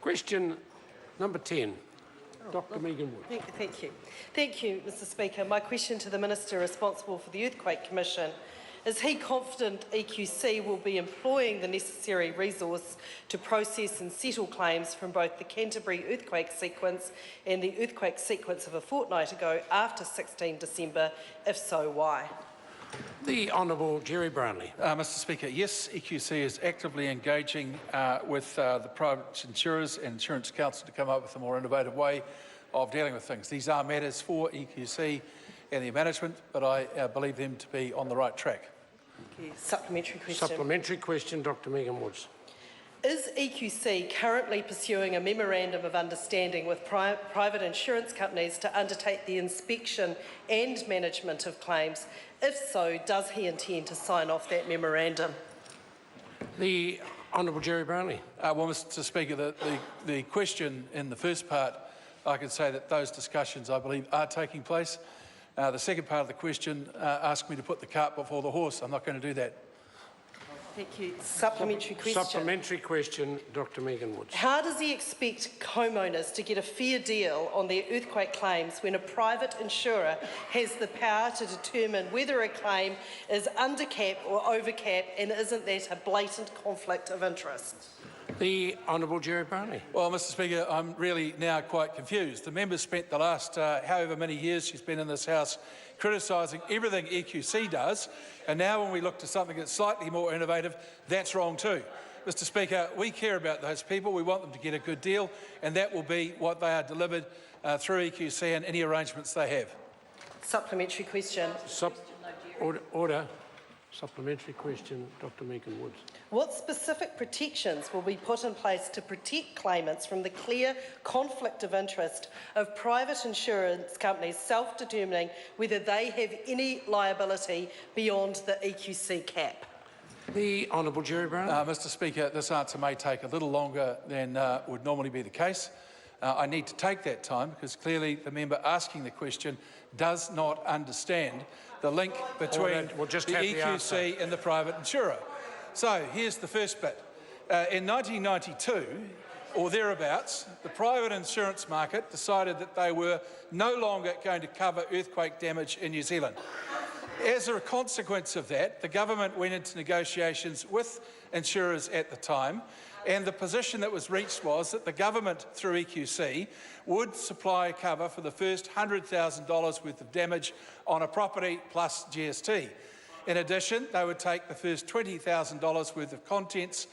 Question number 10. Dr Megan Wood. Thank you, Mr Speaker. My question to the Minister responsible for the Earthquake Commission: is he confident EQC will be employing the necessary resource to process and settle claims from both the Canterbury earthquake sequence and the earthquake sequence of a fortnight ago after 16 December? If so, why? The Honourable Jerry Brownlee. Mr Speaker, yes, EQC is actively engaging with the private insurers and Insurance Council to come up with a more innovative way of dealing with things. These are matters for EQC and their management, but I believe them to be on the right track. Thank you. Supplementary question. Supplementary question, Dr Megan Woods. Is EQC currently pursuing a memorandum of understanding with private insurance companies to undertake the inspection and management of claims? If so, does he intend to sign off that memorandum? The Honourable Jerry Brownlee. Well, Mr Speaker, the question in the first part, I can say that those discussions, I believe, are taking place. The second part of the question asked me to put the cart before the horse. I'm not going to do that. Thank you. Supplementary question. Supplementary question, Dr Megan Woods. How does he expect homeowners to get a fair deal on their earthquake claims when a private insurer has the power to determine whether a claim is under cap or over cap, and isn't that a blatant conflict of interest? The Honourable Jerry Brownlee. Well, Mr Speaker, I'm really now quite confused. The member spent the last however many years she's been in this House criticising everything EQC does, and now when we look to something that's slightly more innovative, that's wrong too. Mr Speaker, we care about those people. We want them to get a good deal, and that will be what they are delivered through EQC and any arrangements they have. Supplementary question. Order. Supplementary question, Dr Megan Woods. What specific protections will be put in place to protect claimants from the clear conflict of interest of private insurance companies self-determining whether they have any liability beyond the EQC cap? The Honourable Jerry Brownlee. Mr Speaker, this answer may take a little longer than would normally be the case. I need to take that time because clearly the member asking the question does not understand the link between the EQC and the private insurer. So here's the first bit. In 1992, or thereabouts, the private insurance market decided that they were no longer going to cover earthquake damage in New Zealand. As a consequence of that, the government went into negotiations with insurers at the time, and the position that was reached was that the government, through EQC, would supply cover for the first $100,000 worth of damage on a property plus GST. In addition, they would take the first $20,000 worth of contents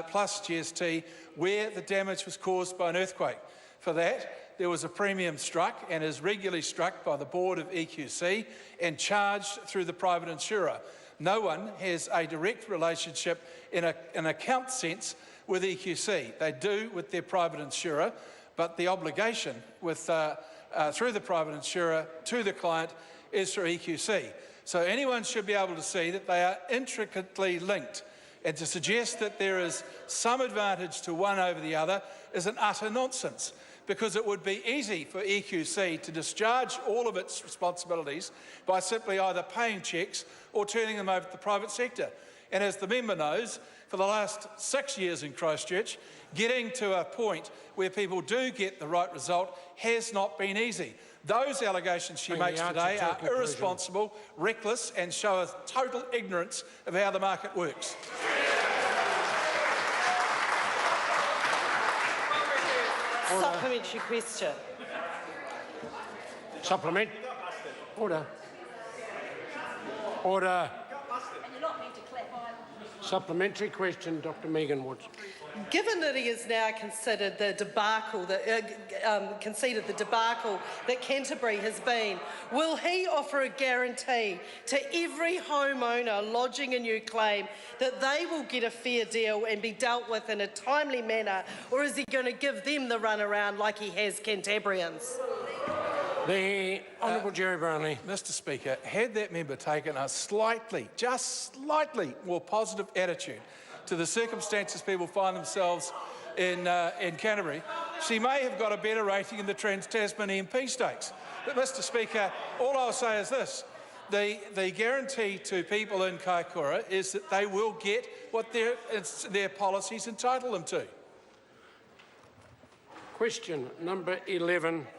plus GST where the damage was caused by an earthquake. For that, there was a premium struck and is regularly struck by the board of EQC and charged through the private insurer. No one has a direct relationship in an account sense with EQC. They do with their private insurer, but the obligation through the private insurer to the client is through EQC. So anyone should be able to see that they are intricately linked, and to suggest that there is some advantage to one over the other is an utter nonsense, because it would be easy for EQC to discharge all of its responsibilities by simply either paying cheques or turning them over to the private sector. And as the member knows, for the last 6 years in Christchurch, getting to a point where people do get the right result has not been easy. Those allegations she makes today are irresponsible, reckless, and show a total ignorance of how the market works. Supplementary question. Supplement. Order. Order. Supplementary question, Dr Megan Woods. Given that he has now considered the debacle conceded the debacle that Canterbury has been, will he offer a guarantee to every homeowner lodging a new claim that they will get a fair deal and be dealt with in a timely manner, or is he going to give them the runaround like he has Cantabrians? The Honourable Jerry Brownlee. Mr Speaker, had that member taken a just slightly more positive attitude to the circumstances people find themselves in Canterbury, she may have got a better rating in the Trans-Tasman MP stakes. But Mr Speaker, all I'll say is this. The guarantee to people in Kaikoura is that they will get what their policies entitle them to. Question number 11.